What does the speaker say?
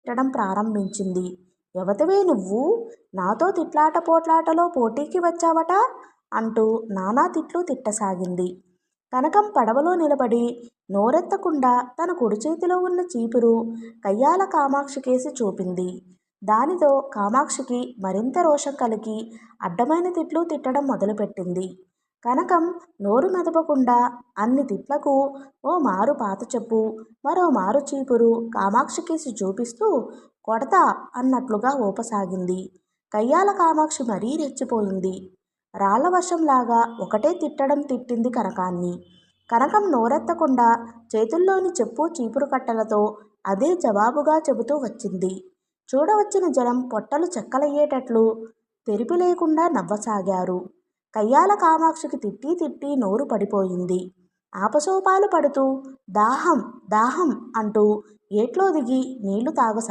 తిట్టడం ప్రారంభించింది. ఎవతివే నువ్వు? నాతో తిట్లాట పోట్లాటలో పోటీకి వచ్చావట అంటూ నానా తిట్లు తిట్టసాగింది. కనకం పడవలో నిలబడి నోరెత్తకుండా తన కుడి చేతిలో ఉన్న చీపురు కయ్యాల కామాక్షికేసి చూపింది. దానితో కామాక్షికి మరింత రోషం కలిగి అడ్డమైన తిట్లు తిట్టడం మొదలుపెట్టింది. కనకం నోరు మెదపకుండా అన్ని తిట్లకు ఓ మారు పాత చెప్పు, మరో మారు చీపురు కామాక్షికేసి చూపిస్తూ కొడతా అన్నట్లుగా ఊపసాగింది. కయ్యాల కామాక్షి మరీ రెచ్చిపోయింది. రాళ్ల వర్షంలాగా ఒకటే తిట్టడం తిట్టింది కనకాన్ని. కనకం నోరెత్తకుండా చేతుల్లోని చెప్పు చీపురు కట్టలతో అదే జవాబుగా చెబుతూ వచ్చింది. చూడవచ్చిన జనం పొట్టలు చెక్కలయ్యేటట్లు తెరిపి లేకుండా నవ్వసాగారు. కయ్యాల కామాక్షికి తిట్టి తిట్టి నోరు పడిపోయింది. ఆపసోపాలు పడుతూ దాహం దాహం అంటూ ఏట్లో దిగి నీళ్లు తాగసాగింది.